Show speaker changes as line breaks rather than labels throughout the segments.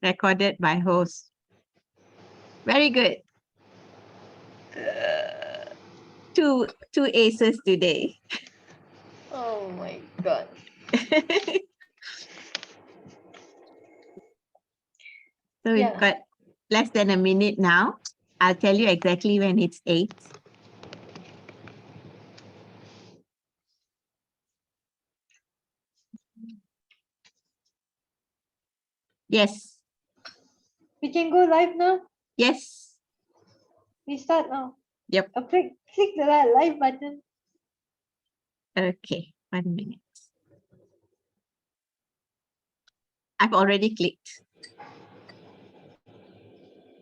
recorded by host. Very good. Two aces today.
Oh my God.
So we've got less than a minute now. I'll tell you exactly when it's 8. Yes.
We can go live now.
Yes.
We start now.
Yep.
Click the live button.
Okay, 1 minute. I've already clicked.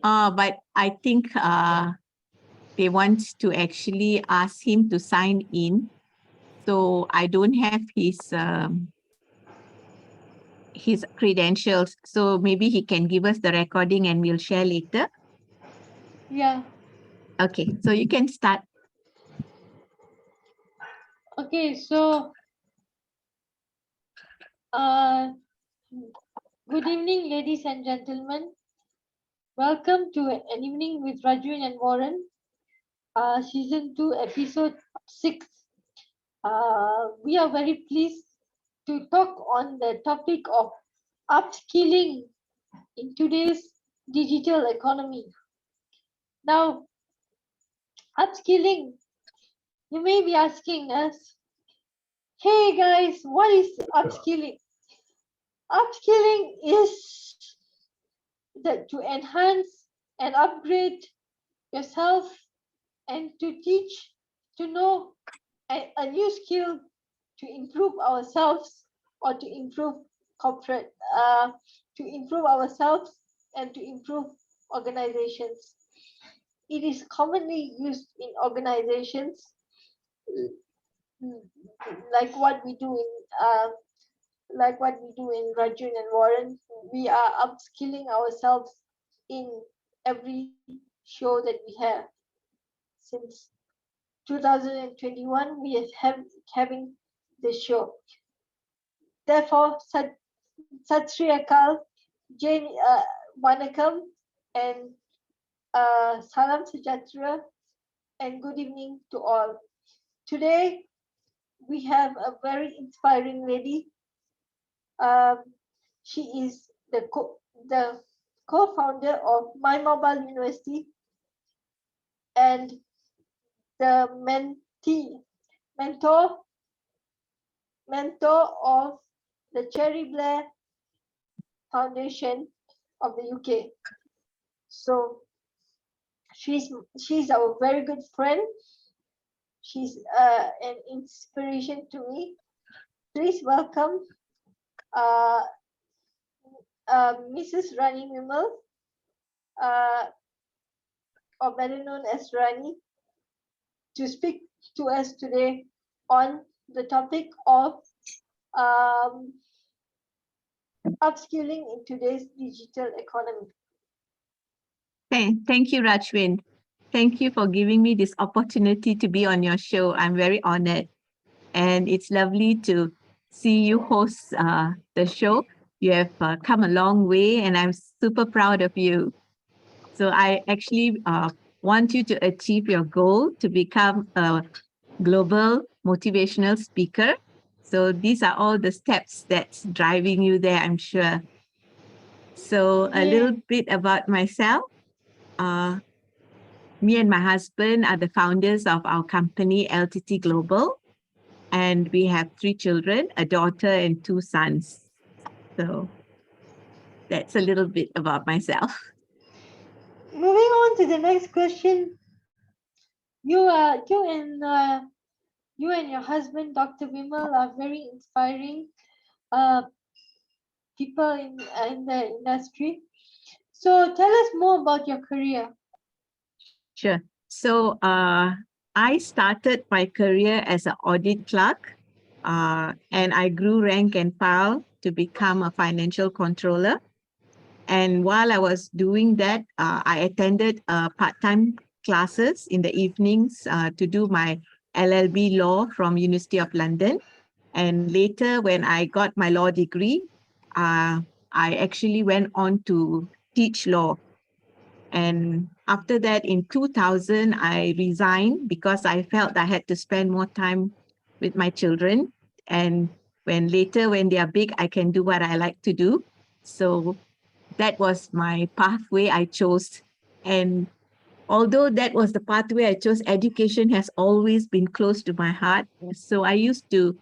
But I think they want to actually ask him to sign in. So I don't have his credentials. So maybe he can give us the recording and we'll share later.
Yeah.
Okay, so you can start.
Okay, so good evening, ladies and gentlemen. Welcome to an evening with Rajvin and Waran, season 2, episode 6. We are very pleased to talk on the topic of upskilling in today's digital economy. Now, upskilling, you may be asking us, hey guys, what is upskilling? Upskilling is to enhance and upgrade yourself and to teach, to know a new skill to improve ourselves or to improve corporate, to improve ourselves and to improve organizations. It is commonly used in organizations like what we do in Rajvin and Waran. We are upskilling ourselves in every show that we have. Since 2021, we are having the show. Therefore, Sat Sri Akal, Jane Wanakam, and Salam Sejahtera, and good evening to all. Today, we have a very inspiring lady. She is the co-founder of MyMobileUniversity and the mentor of the Cherry Blair Foundation of the UK. So she's our very good friend. She's an inspiration to me. Please welcome Mrs. Rani Mimal, or better known as Rani, to speak to us today on the topic of upskilling in today's digital economy.
Thank you, Rajvin. Thank you for giving me this opportunity to be on your show. I'm very honored. And it's lovely to see you host the show. You have come a long way and I'm super proud of you. So I actually want you to achieve your goal to become a global motivational speaker. So these are all the steps that's driving you there, I'm sure. So a little bit about myself. Me and my husband are the founders of our company, LTT Global. And we have 3 children, a daughter and 2 sons. So that's a little bit about myself.
Moving on to the next question. You and your husband, Dr. Vimal, are very inspiring people in the industry. So tell us more about your career.
Sure. So I started my career as an audit clerk, and I grew rank and file to become a financial controller. And while I was doing that, I attended part-time classes in the evenings to do my LLB law from University of London. And later, when I got my law degree, I actually went on to teach law. And after that, in 2000, I resigned because I felt I had to spend more time with my children. And when they are big, I can do what I like to do. So that was my pathway I chose. And although that was the pathway I chose, education has always been close to my heart. So I used to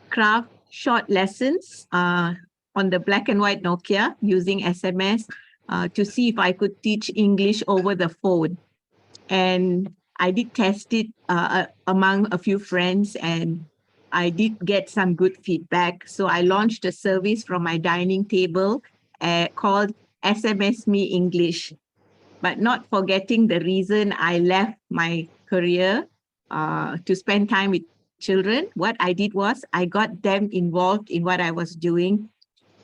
craft short lessons on the black and white Nokia using SMS to see if I could teach English over the phone. And I did test it among a few friends, and I did get some good feedback. So I launched a service from my dining table called SMS Me English, but not forgetting the reason I left my career to spend time with children. What I did was I got them involved in what I was doing.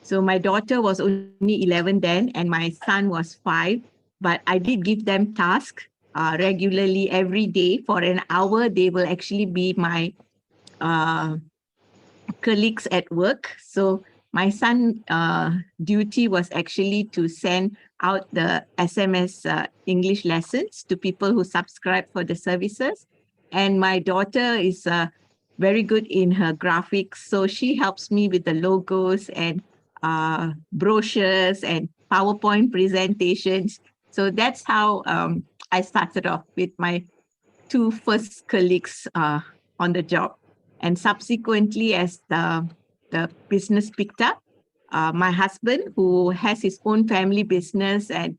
So my daughter was only 11 then, and my son was 5. But I did give them tasks regularly every day for an hour. They will actually be my uh, colleagues at work. So my son duty was actually to send out the SMS English lessons to people who subscribe for the services. And my daughter is very good in her graphics. So she helps me with the logos and brochures and PowerPoint presentations. So that's how I started off with my two first colleagues on the job. And subsequently, as the business picked up, my husband, who has his own family business and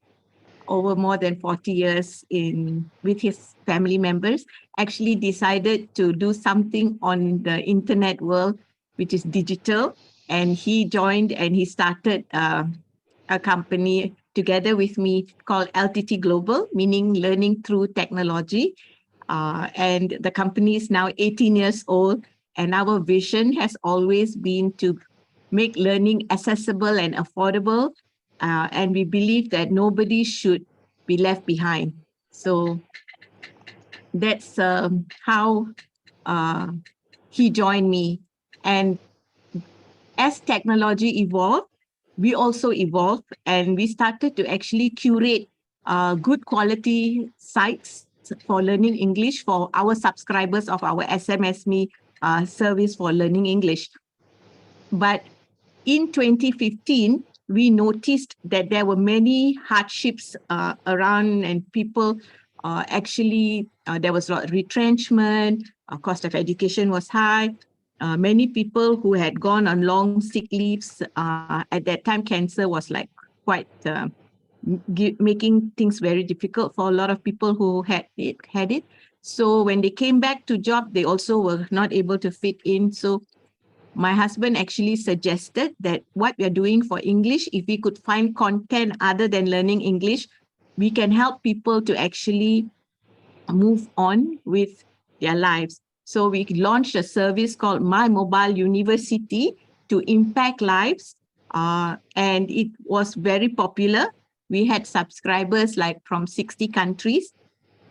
over more than 40 years in with his family members, actually decided to do something on the internet world, which is digital. And he joined and he started a company together with me called LTT Global, meaning learning through technology. And the company is now 18 years old. And our vision has always been to make learning accessible and affordable. And we believe that nobody should be left behind. So that's how uh, he joined me. And as technology evolved, we also evolved and we started to actually curate good quality sites for learning English for our subscribers of our SMS Me service for learning English. But in 2015, we noticed that there were many hardships around and people there was a lot of retrenchment, cost of education was high. Many people who had gone on long sick leaves, at that time, cancer was like quite making things very difficult for a lot of people who had it. So when they came back to job, they also were not able to fit in. So my husband actually suggested that what we are doing for English, if we could find content other than learning English, we can help people to actually move on with their lives. So we launched a service called MyMobileUniversity to impact lives. And it was very popular. We had subscribers like from 60 countries.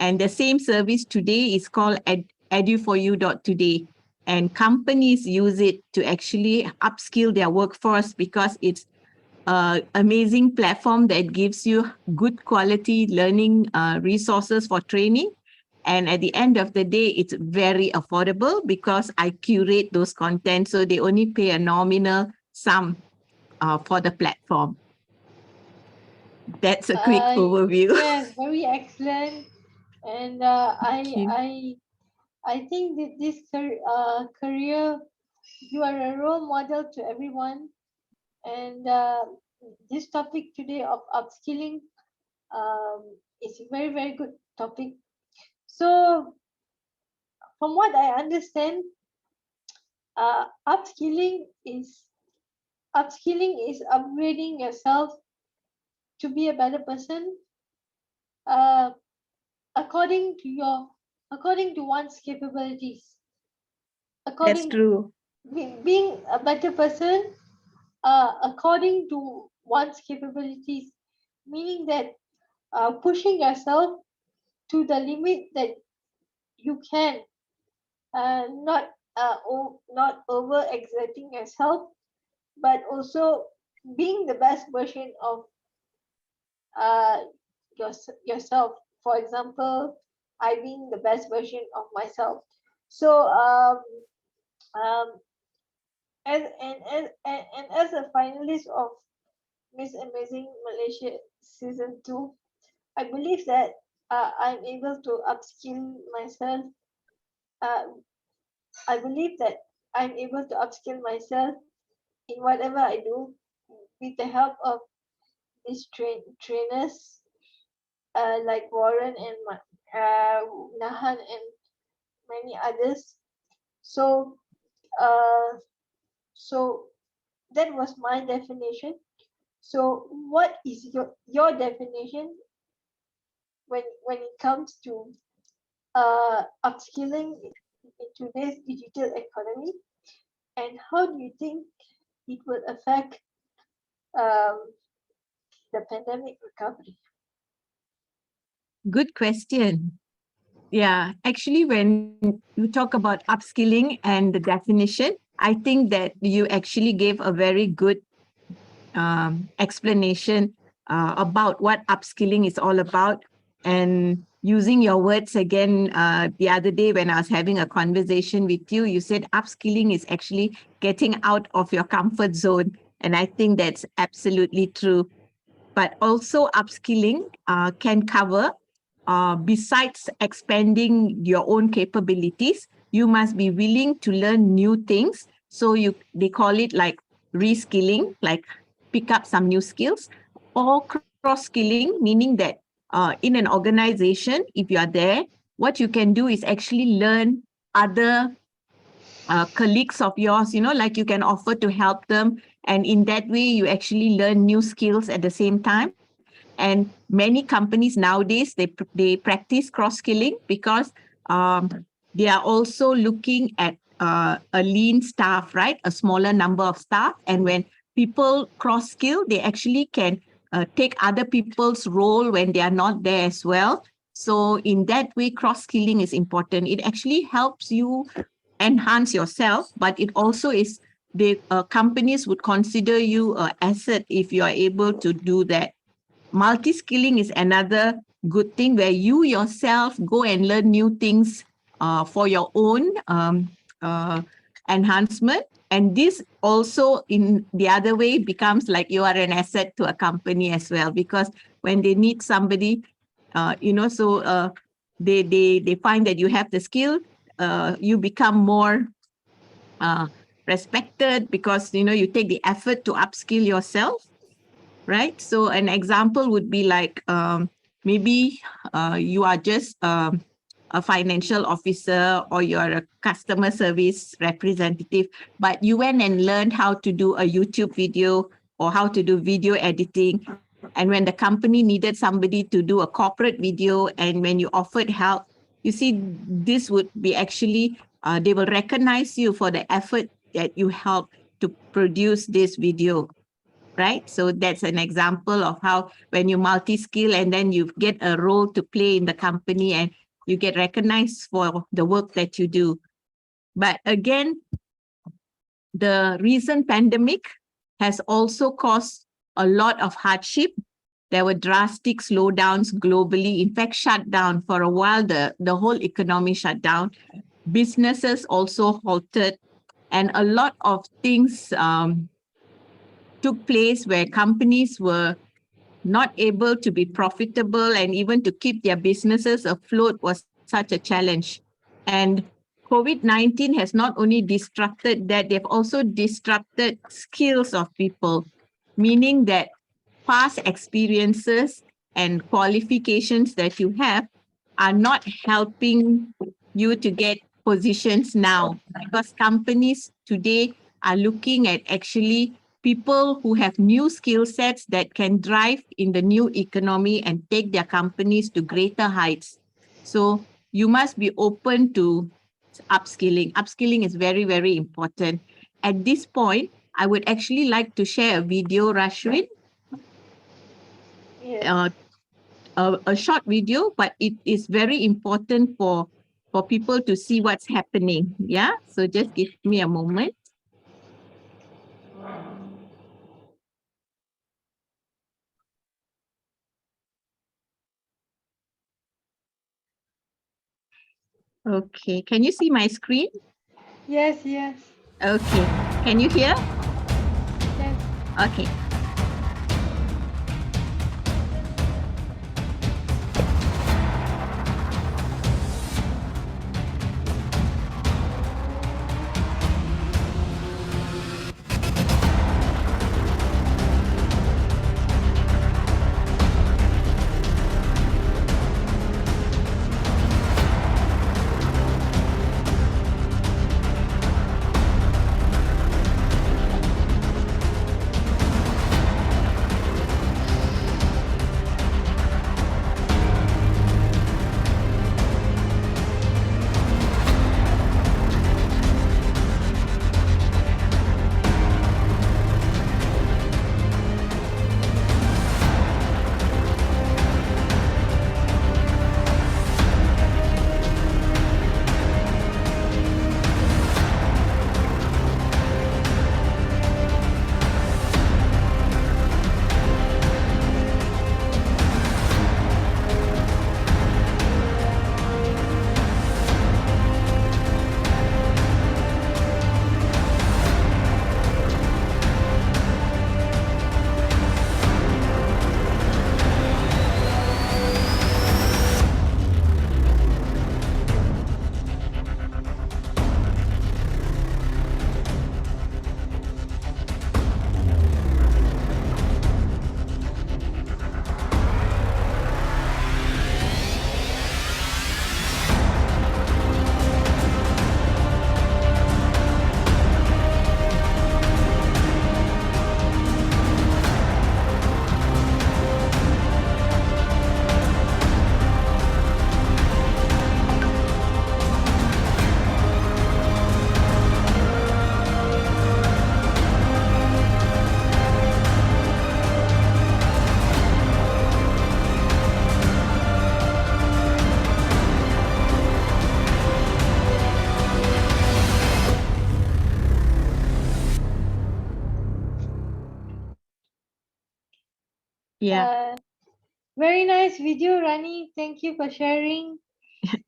And the same service today is called edu4u.today. And companies use it to actually upskill their workforce because it's an amazing platform that gives you good quality learning resources for training. And at the end of the day, it's very affordable because I curate those content. So they only pay a nominal sum for the platform. That's a quick overview.
Yes, very excellent. And
Thank you.
I think that this career, you are a role model to everyone. And this topic today of upskilling is a very, very good topic. So, from what I understand, upskilling is upgrading yourself to be a better person, uh, according to one's capabilities.
That's
According
true.
being a better person, according to one's capabilities, meaning that pushing yourself to the limit that you can, not not over exerting yourself, but also being the best version of uh, yourself. For example, I being the best version of myself. So um, and as a finalist of Miss Amazing Malaysia Season 2, I believe that I'm able to upskill myself. Uh, I believe that I'm able to upskill myself in whatever I do with the help of these trainers like Waran and Nahan and many others. So, uh, so that was my definition. So, what is your definition when it comes to upskilling in today's digital economy, and how do you think it will affect um, the pandemic recovery?
Good question. Yeah, actually, when you talk about upskilling and the definition, I think that you actually gave a very good explanation about what upskilling is all about. And using your words again, the other day when I was having a conversation with you, you said upskilling is actually getting out of your comfort zone. And I think that's absolutely true. But also, upskilling can cover, besides expanding your own capabilities, you must be willing to learn new things. So they call it like reskilling, like pick up some new skills, or cross-skilling, meaning that in an organization, if you are there, what you can do is actually learn other colleagues of yours, like you can offer to help them. And in that way, you actually learn new skills at the same time. And many companies nowadays, they practice cross-skilling because they are also looking at a lean staff, right? A smaller number of staff. And when people cross-skill, they actually can take other people's role when they are not there as well. So in that way, cross-skilling is important. It actually helps you enhance yourself, but it also is the companies would consider you an asset if you are able to do that. Multi-skilling is another good thing where you yourself go and learn new things for your own uh, enhancement. And this also in the other way becomes like you are an asset to a company as well, because when they need somebody, they find that you have the skill, you become more uh, respected because, you take the effort to upskill yourself, right? So an example would be like maybe you are just a financial officer or you're a customer service representative, but you went and learned how to do a YouTube video or how to do video editing. And when the company needed somebody to do a corporate video, and when you offered help, you see, this would be actually, they will recognize you for the effort that you helped to produce this video, right? So that's an example of how when you multi-skill and then you get a role to play in the company and you get recognized for the work that you do. But again, the recent pandemic has also caused a lot of hardship. There were drastic slowdowns globally. In fact, shut down for a while, the whole economy shut down. Businesses also halted, and a lot of things took place where companies were not able to be profitable, and even to keep their businesses afloat was such a challenge. And COVID-19 has not only disrupted that, they've also disrupted skills of people, meaning that past experiences and qualifications that you have are not helping you to get positions now, because companies today are looking at actually people who have new skill sets that can drive in the new economy and take their companies to greater heights. So you must be open to upskilling. Upskilling is very, very important. At this point, I would actually like to share a video, Rashwin,
Yes.
uh, a short video, but it is very important for people to see what's happening. Yeah, so just give me a moment. Okay. Can you see my screen?
Yes, yes,
Okay. Can you hear?
yes.
Okay. Yeah.
Very nice video, Rani. Thank you for sharing.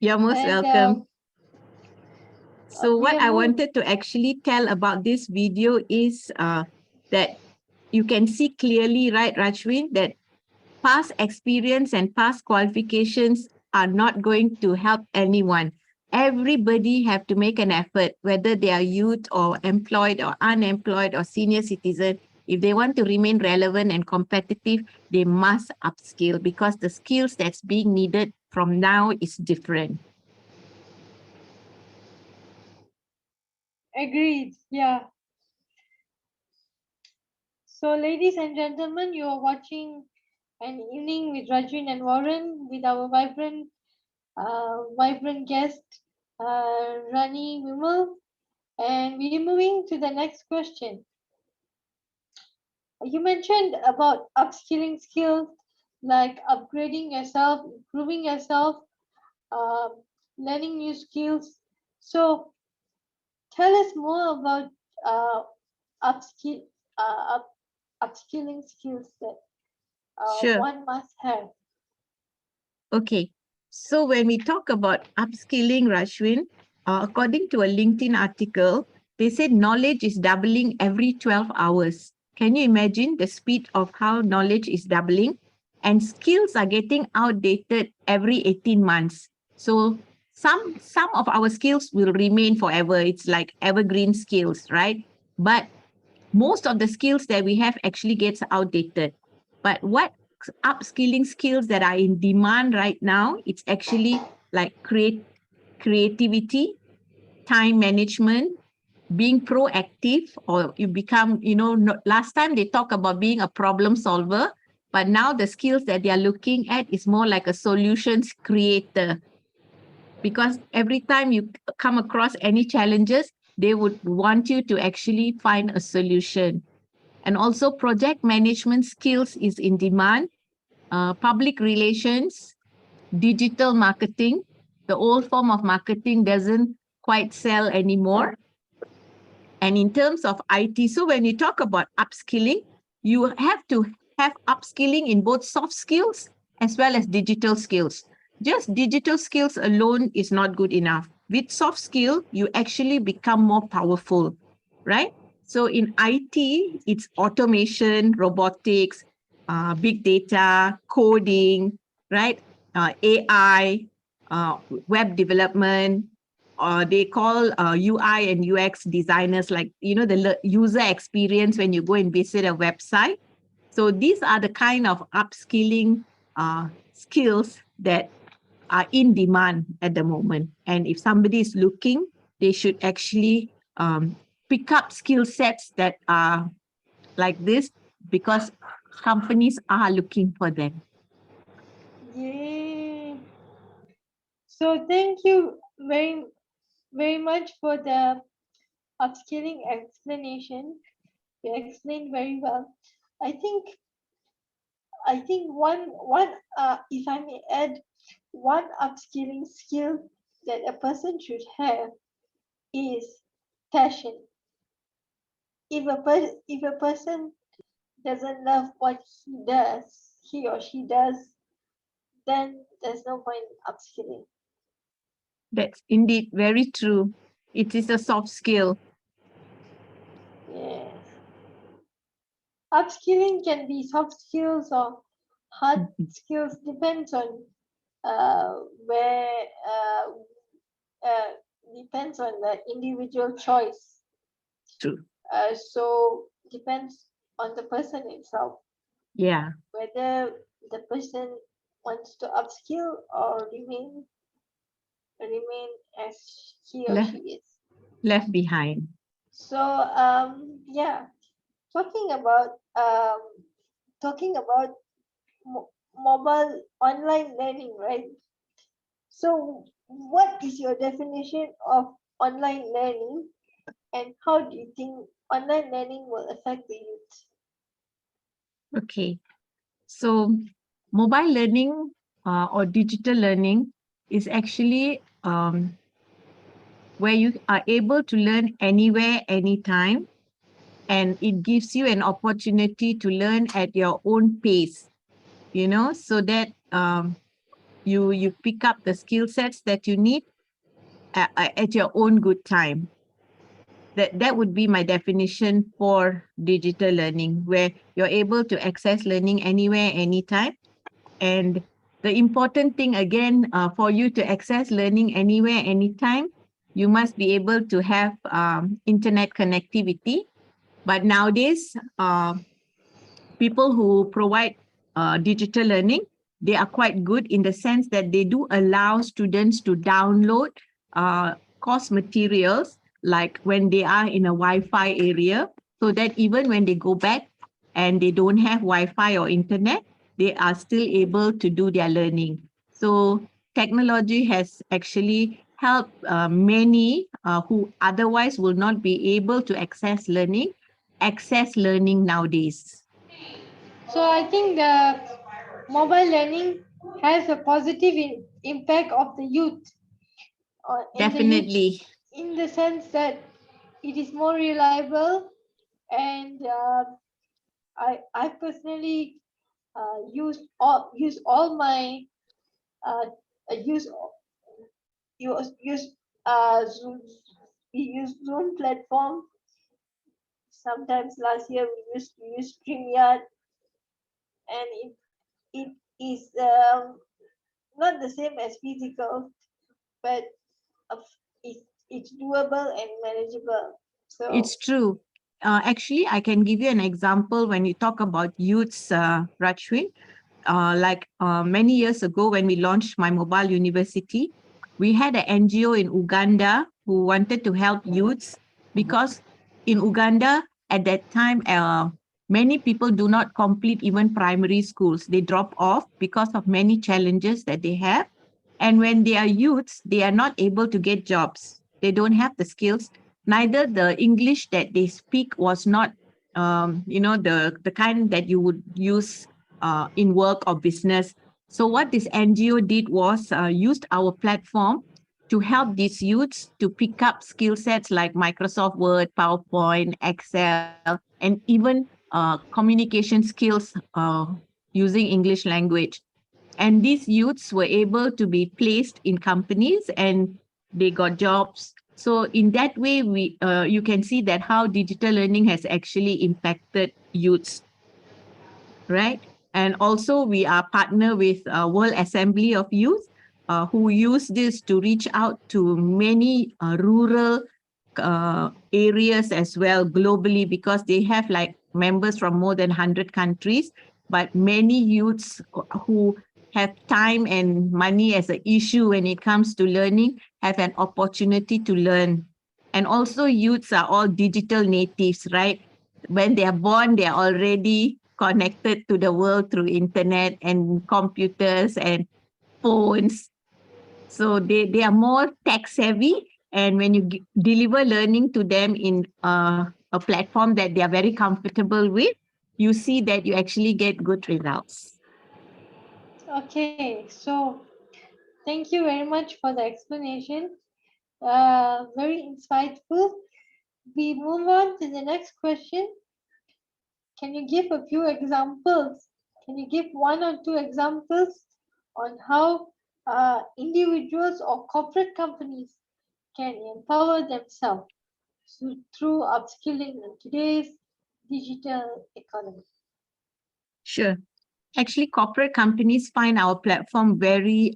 You're most
And
welcome. So
we
what
are
I wanted to actually tell about this video is that you can see clearly, right, Rajvin, that past experience and past qualifications are not going to help anyone. Everybody have to make an effort, whether they are youth or employed or unemployed or senior citizen. If they want to remain relevant and competitive, they must upskill because the skills that's being needed from now is different.
agreed. Yeah. So, ladies and gentlemen, you are watching an evening with Rajvin and Warren with our vibrant guest, Rani Vimal. And we're moving to the next question. You mentioned about upskilling skills like upgrading yourself, improving yourself, uh, learning new skills. So, tell us more about uh, upskill, up, upskilling skills that
Sure.
one must have.
Okay. So when we talk about upskilling, Rashwin, according to a LinkedIn article, they said knowledge is doubling every 12 hours. Can you imagine the speed of how knowledge is doubling? And skills are getting outdated every 18 months. So some of our skills will remain forever. It's like evergreen skills, right? But most of the skills that we have actually gets outdated. But what upskilling skills that are in demand right now, it's actually like creativity, time management, being proactive, or you become, last time they talk about being a problem solver, but now the skills that they are looking at is more like a solutions creator. Because every time you come across any challenges, they would want you to actually find a solution. And also project management skills is in demand, public relations, digital marketing. The old form of marketing doesn't quite sell anymore. And in terms of IT, so when you talk about upskilling, you have to have upskilling in both soft skills as well as digital skills. just digital skills alone is not good enough. With soft skill, you actually become more powerful, right? So in IT, it's automation, robotics, big data, coding, right? AI, web development. They call UI and UX designers, like, the user experience when you go and visit a website. So these are the kind of upskilling skills that are in demand at the moment. And if somebody is looking, they should actually pick up skill sets that are like this, because companies are looking for them.
Yay. So thank you very much for the upskilling explanation. You explained very well. I think one if I may add, one upskilling skill that a person should have is passion. If a person doesn't love what he or she does, then there's no point in upskilling.
That's indeed very true. It is a soft skill.
Yes. Upskilling can be soft skills or hard skills, depends on where uh, depends on the individual choice.
True.
So depends on the person itself,
Yeah.
whether the person wants to upskill or remain as he or
Left,
she is.
left behind.
So yeah, talking about um talking about mobile online learning, right? So what is your definition of online learning, and how do you think online learning will affect the youth?
Okay. So mobile learning or digital learning is actually where you are able to learn anywhere, anytime, and it gives you an opportunity to learn at your own pace, so that you pick up the skill sets that you need at your own good time. That would be my definition for digital learning, where you're able to access learning anywhere, anytime. And the important thing again, for you to access learning anywhere, anytime, you must be able to have internet connectivity. But nowadays, people who provide digital learning, they are quite good in the sense that they do allow students to download course materials, like when they are in a Wi-Fi area, so that even when they go back and they don't have Wi-Fi or internet, they are still able to do their learning. So technology has actually helped many who otherwise will not be able to access learning nowadays.
So I think the mobile learning has a positive impact of the youth, in the youth,
Definitely.
in the sense that it is more reliable, and I personally use all my uh, use use Zoom. We use Zoom platform. Sometimes last year we used StreamYard, and it is not the same as physical, but it's doable and manageable. So
It's true. Actually, I can give you an example when you talk about youths, Rajvin. Like many years ago, when we launched MyMobileUniversity, we had an NGO in Uganda who wanted to help youths, because in Uganda at that time, many people do not complete even primary schools. They drop off because of many challenges that they have. And when they are youths, they are not able to get jobs. They don't have the skills. Neither the English that they speak was not, the kind that you would use in work or business. So what this NGO did was used our platform to help these youths to pick up skill sets like Microsoft Word, PowerPoint, Excel, and even communication skills using English language. And these youths were able to be placed in companies and they got jobs. So in that way, you can see that how digital learning has actually impacted youths, right? And also we are partner with World Assembly of Youth, who use this to reach out to many rural areas as well globally, because they have like members from more than 100 countries, but many youths who have time and money as an issue when it comes to learning have an opportunity to learn. And also youths are all digital natives, right? When they are born, they are already connected to the world through internet and computers and phones. So they are more tech savvy. And when you deliver learning to them in a platform that they are very comfortable with, you see that you actually get good results.
Okay, so thank you very much for the explanation. Very insightful. We move on to the next question. Can you give a few examples? Can you give one or two examples on how individuals or corporate companies can empower themselves through upskilling in today's digital economy?
Sure. Actually, corporate companies find our platform very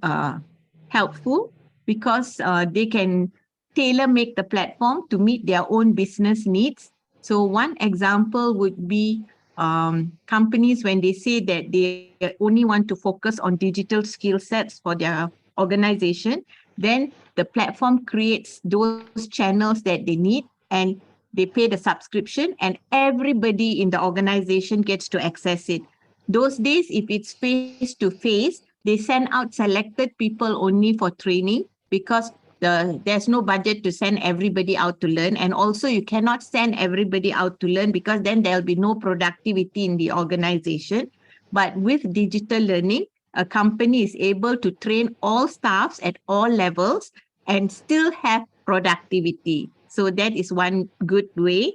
helpful because they can tailor make the platform to meet their own business needs. So one example would be companies when they say that they only want to focus on digital skill sets for their organization, then the platform creates those channels that they need and they pay the subscription and everybody in the organization gets to access it. Those days, if it's face to face, they send out selected people only for training because there's no budget to send everybody out to learn. And also, you cannot send everybody out to learn because then there'll be no productivity in the organization. But with digital learning, a company is able to train all staffs at all levels and still have productivity. So that is one good way.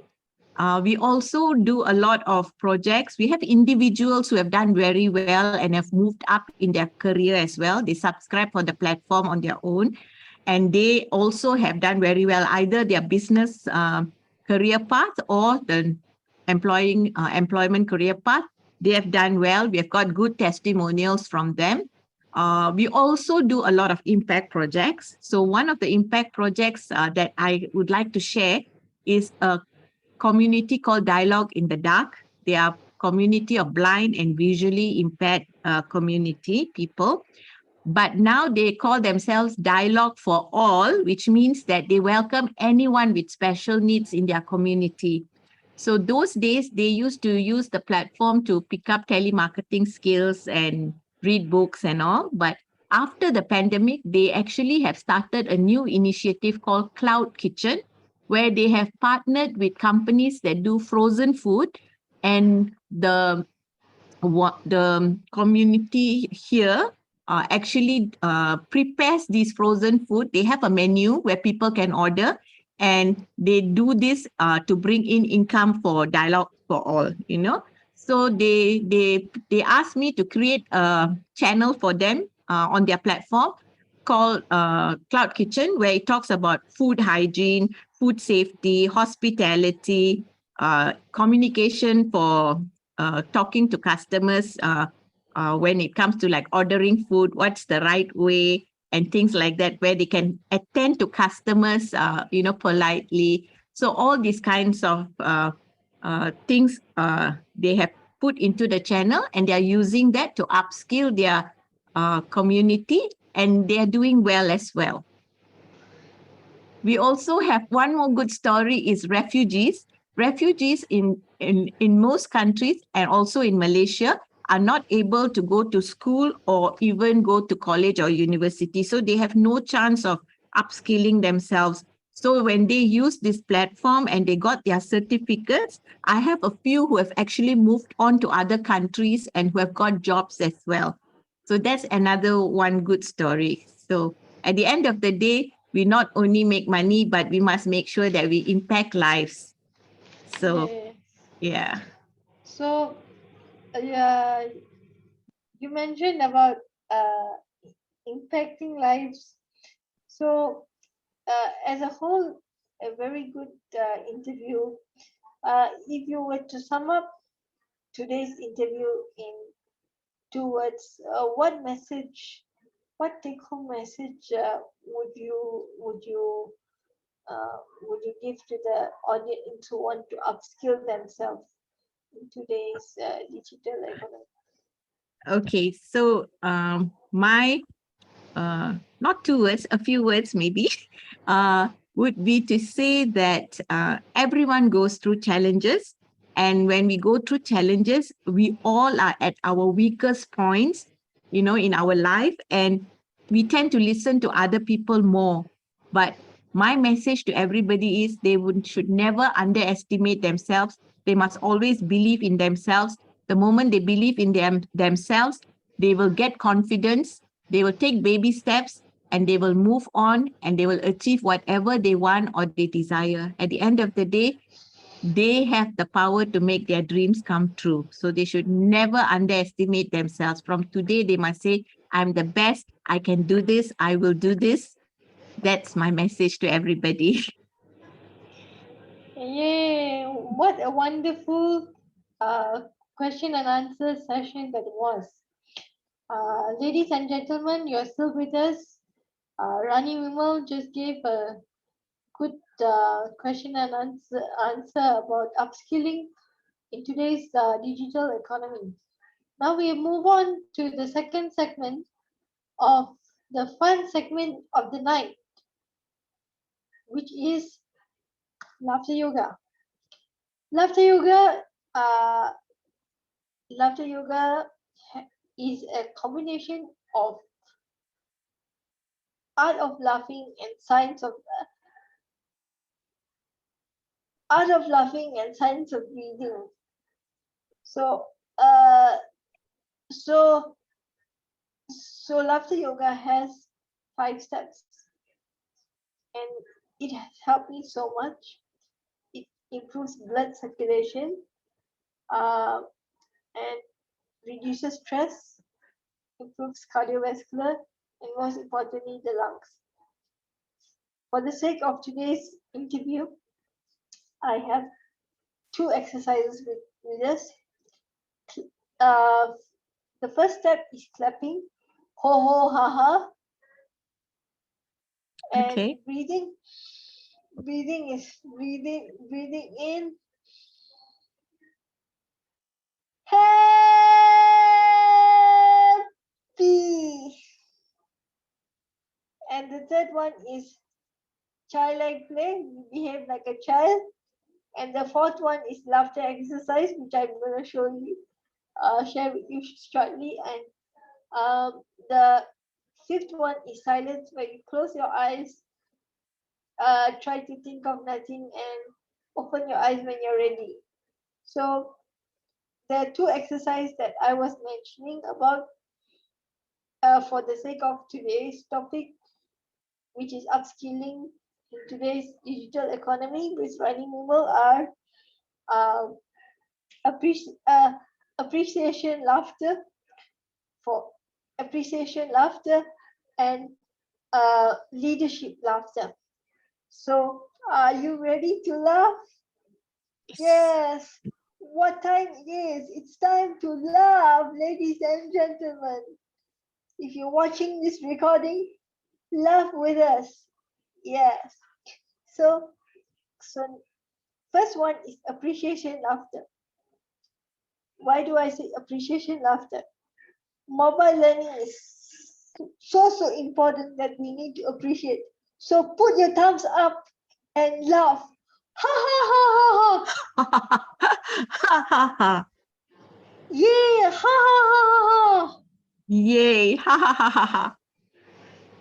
We also do a lot of projects. We have individuals who have done very well and have moved up in their career as well. They subscribe for the platform on their own. And they also have done very well, either their business career path or the employment career path. They have done well. We have got good testimonials from them. We also do a lot of impact projects. So one of the impact projects that I would like to share is a community called Dialogue in the Dark. They are community of blind and visually impaired community people. But now they call themselves Dialogue for All, which means that they welcome anyone with special needs in their community. So those days, they used to use the platform to pick up telemarketing skills and read books and all. But after the pandemic, they actually have started a new initiative called Cloud Kitchen, where they have partnered with companies that do frozen food, and the community here actually prepares these frozen food. They have a menu where people can order, and they do this to bring in income for Dialogue for All. So they asked me to create a channel for them on their platform called Cloud Kitchen, where it talks about food hygiene, food safety, hospitality, communication for talking to customers when it comes to like ordering food, what's the right way and things like that, where they can attend to customers, politely. So all these kinds of things they have put into the channel, and they are using that to upskill their community, and they are doing well as well. We also have one more good story is refugees. Refugees in most countries and also in Malaysia are not able to go to school or even go to college or university. So they have no chance of upskilling themselves. So when they use this platform and they got their certificates, I have a few who have actually moved on to other countries and who have got jobs as well. So that's another one good story. So at the end of the day, we not only make money, but we must make sure that we impact lives. So,
Yes.
yeah.
So, you mentioned about impacting lives. So as a whole, a very good interview. If you were to sum up today's interview in 2 words, what message, what take-home message would you give to the audience who want to upskill themselves in today's digital economy?
Okay, so my not 2 words, a few words maybe, would be to say that everyone goes through challenges. And when we go through challenges, we all are at our weakest points, in our life. And we tend to listen to other people more. But my message to everybody is should never underestimate themselves. They must always believe in themselves. The moment they believe in themselves, they will get confidence, they will take baby steps, and they will move on, and they will achieve whatever they want or they desire. At the end of the day, they have the power to make their dreams come true. So they should never underestimate themselves. From today, they must say, I'm the best. I can do this. I will do this. That's my message to everybody.
Yay! What a wonderful question and answer session that was. Ladies and gentlemen, you're still with us. Rani Vimal just gave a good question and answer about upskilling in today's digital economy. Now we move on to the second segment of the fun segment of the night, which is laughter yoga. Laughter yoga, uh, laughter yoga is a combination of art of laughing and science of breathing. So, uh, so, so laughter yoga has 5 steps, and it has helped me so much. It improves blood circulation, uh, and reduces stress, improves cardiovascular, and most importantly, the lungs. For the sake of today's interview, I have 2 exercises with us. Uh, the first step is clapping, ho ho ha ha, and
Okay.
breathing. Breathing is breathing in, happy, and the third one is childlike play. You behave like a child. And the fourth one is laughter exercise, which I'm going to share with you shortly. And the fifth one is silence, where you close your eyes, try to think of nothing, and open your eyes when you're ready. So the 2 exercises that I was mentioning about for the sake of today's topic, which is upskilling in today's digital economy with running movement, are appreciation laughter and leadership laughter. So are you ready to laugh? Yes. What time it is? It's time to laugh, ladies and gentlemen. If you're watching this recording, laugh with us. Yes. So first one is appreciation laughter. Why do I say appreciation laughter? Mobile learning is so important that we need to appreciate. So put your thumbs up and laugh. Ha ha ha ha ha.
Ha ha ha.
Yeah, ha ha ha ha ha.
Yay. Ha ha ha ha ha.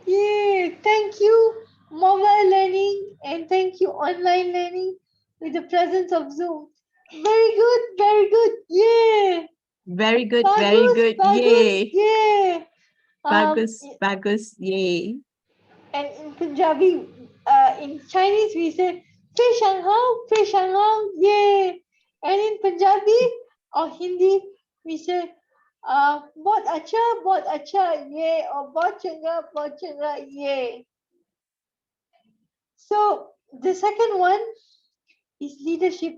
Yeah, thank you mobile learning and thank you online learning with the presence of Zoom. Very good, very good. Yeah.
Very good, very
Bagus,
good.
bagus.
Yay.
Yeah.
Bagus, bagus. Yay.
And in Punjabi, in Chinese we say Fei Shang Hao, yeah. And in Punjabi or Hindi we say Bot acha, yay, or bochenga, yay. So the second one is leadership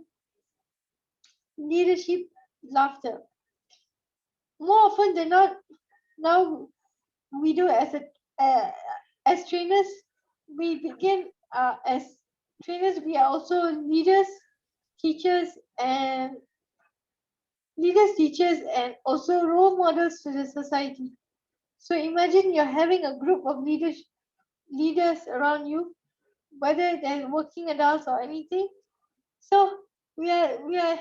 laughter. More often than not, now we do as trainers, we begin as trainers. We are also leaders, teachers, and also role models to the society. So imagine you're having a group of leaders around you, whether they're working adults or anything. So we are we are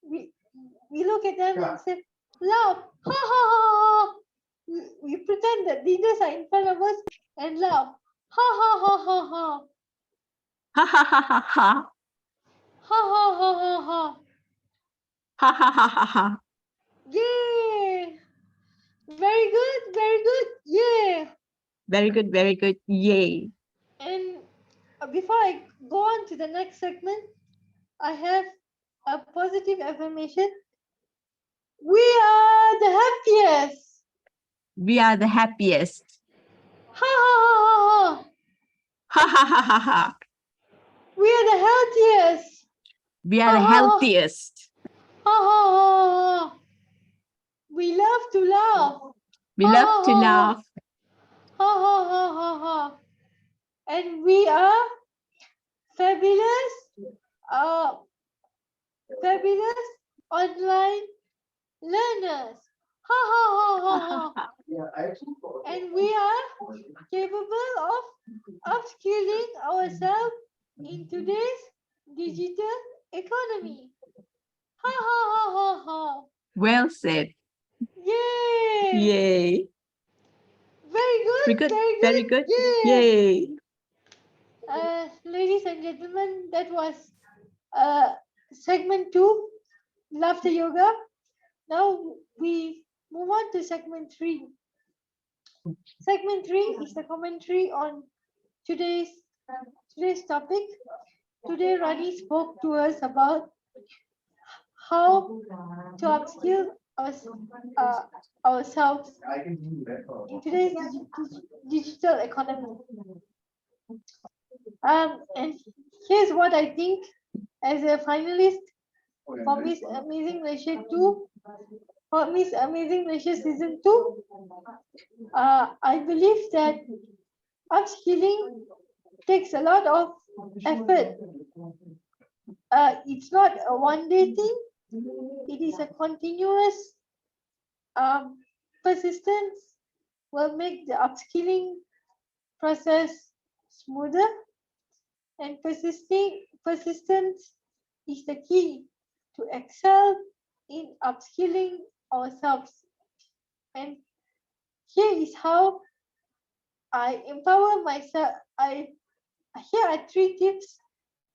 we, we look at them and say, laugh, ha ha ha ha. We pretend that leaders are in front of us and laugh, ha ha ha ha ha,
Ha ha ha ha ha.
ha ha ha ha ha.
Ha ha ha ha ha.
Yay! Very good, very good. Yeah.
Very good, very good. Yay.
And before I go on to the next segment, I have a positive affirmation. We are the happiest.
We are the happiest.
Ha ha ha ha ha.
Ha ha ha ha ha.
We are the healthiest.
We are
Ha
the
ha ha.
healthiest.
Ha ha ha ha. We love to laugh.
We
Ha
love
ha
to
ha ha.
laugh.
Ha ha ha ha ha. And we are fabulous. Uh, fabulous online learners. Ha ha ha ha ha. And we are capable of upskilling ourselves in today's digital economy. Ha ha ha ha ha.
Well said.
Yay!
Yay.
Very good,
Very good.
very good.
Very good.
Yeah.
Yay.
Ladies and gentlemen, that was segment 2, laughter yoga. Now we move on to segment 3. Segment 3 is the commentary on today's topic. Today, Rani spoke to us about how to upskill ourselves in today's digital economy. And here's what I think as a finalist for Miss Amazing Malaysia 2, for Miss Amazing Malaysia Season 2. I believe that upskilling takes a lot of effort. It's not a one-day thing. It is a continuous persistence will make the upskilling process smoother, and persistence is the key to excel in upskilling ourselves. And here is how I empower myself. Here are 3 tips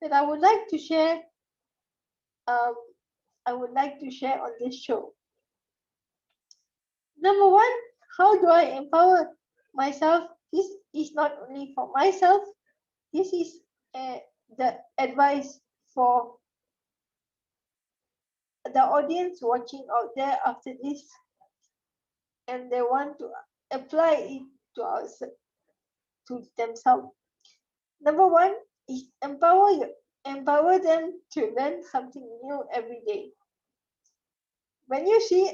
that I would like to share. I would like to share on this show. Number 1, how do I empower myself? This is not only for myself. This is the advice for the audience watching out there after this, and they want to apply it to themselves. Number 1 is empower them to learn something new every day. When you see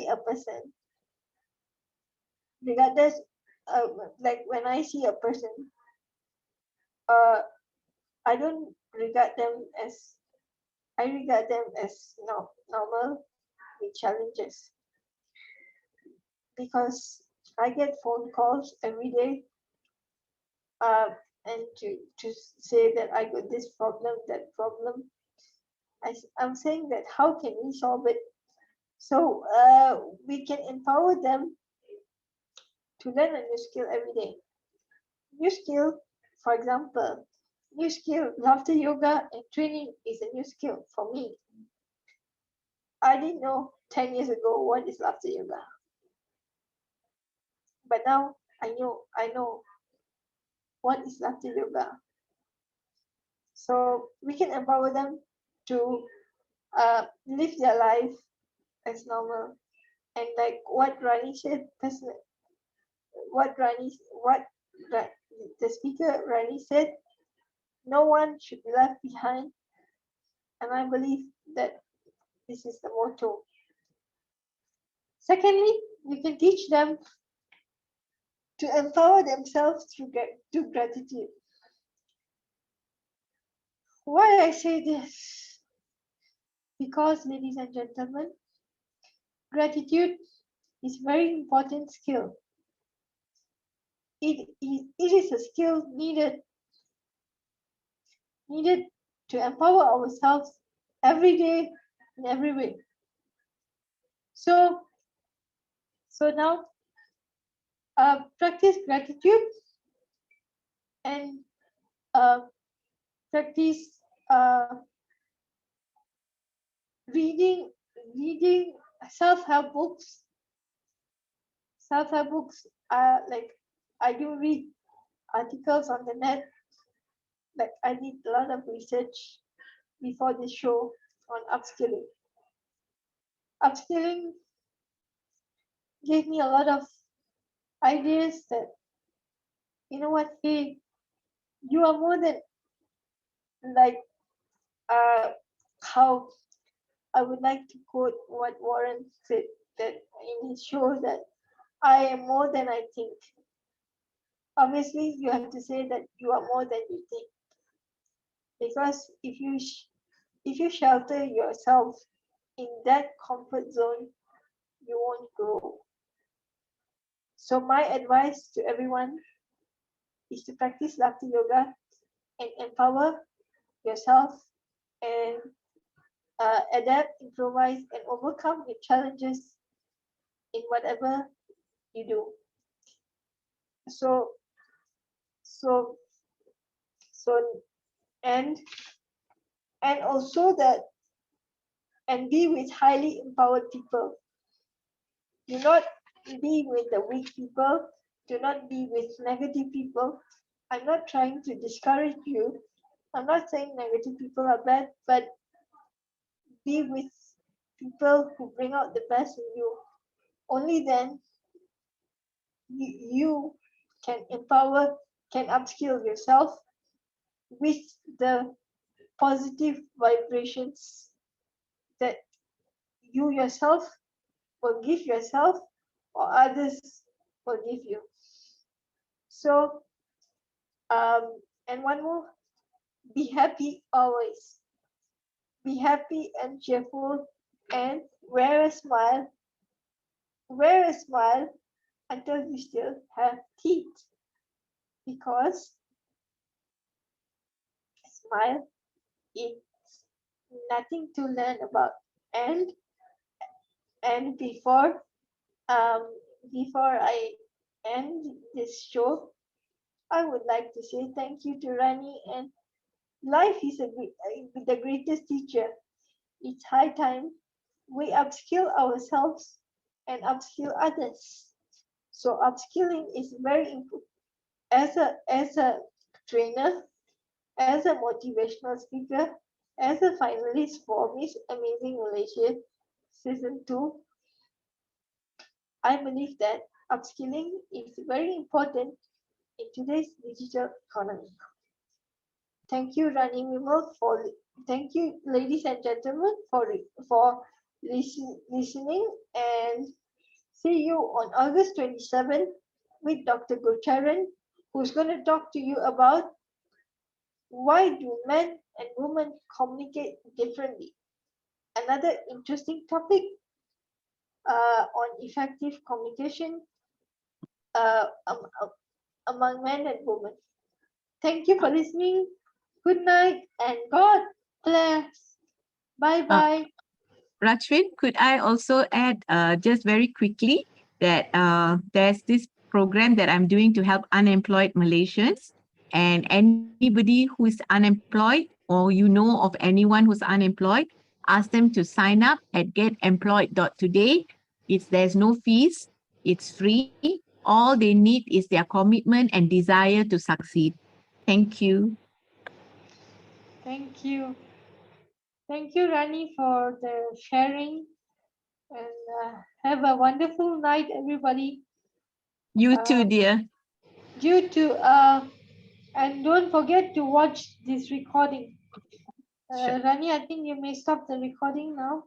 a person, regardless, like when I see a person, I don't regard them as I regard them as normal with challenges, because I get phone calls every day, and to say that I got this problem, that problem. I'm saying that how can we solve it? So we can empower them to learn a new skill every day. New skill, for example, new skill, laughter yoga and training is a new skill for me. I didn't know 10 years ago what is laughter yoga. But now I know what is laughter yoga. So we can empower them to live their life as normal. And like what Rani said, what the speaker Rani said, no one should be left behind. And I believe that this is the motto. Secondly, you can teach them to empower themselves through gratitude. Why I say this? Because, ladies and gentlemen, gratitude is a very important skill. It is a skill needed to empower ourselves every day in every way. So now practice gratitude and practice reading reading self-help books. Self-help books are like, I do read articles on the net. Like I did a lot of research before the show on upskilling. Upskilling gave me a lot of ideas that, you know what, hey, you are more than like how I would like to quote what Waran said that in his show, that I am more than I think. Obviously, you have to say that you are more than you think, because if you shelter yourself in that comfort zone, you won't grow. So my advice to everyone is to practice laughter yoga and empower yourself and adapt, improvise, and overcome the challenges in whatever you do. So, so, so, and also that, and be with highly empowered people. Do not be with the weak people. Do not be with negative people. I'm not trying to discourage you. I'm not saying negative people are bad, but be with people who bring out the best in you. Only then you can empower, can upskill yourself with the positive vibrations that you yourself will give yourself or others will give you. So, and one more, be happy always. Be happy and cheerful and wear a smile. Wear a smile until you still have teeth, because a smile is nothing to learn about. And before I end this show, I would like to say thank you to Rani, and life is the greatest teacher. It's high time we upskill ourselves and upskill others. So upskilling is very important. As a trainer, as a motivational speaker, as a finalist for Miss Amazing Malaysia Season 2, I believe that upskilling is very important in today's digital economy. Thank you, Rani Vimal, thank you, ladies and gentlemen, for listening, and see you on August 27th with Dr. Gurcharan, who's going to talk to you about why do men and women communicate differently. Another interesting topic on effective communication uh, um, among men and women. Thank you for listening. Good night and God bless. Bye bye.
Rajvin, could I also add just very quickly that there's this program that I'm doing to help unemployed Malaysians, and anybody who is unemployed or you know of anyone who's unemployed, ask them to sign up at getemployed.today. There's no fees, it's free. All they need is their commitment and desire to succeed. Thank you.
Thank you. Thank you, Rani, for the sharing. And have a wonderful night, everybody.
You too, dear.
You too. And don't forget to watch this recording.
Sure.
Rani, I think you may stop the recording now.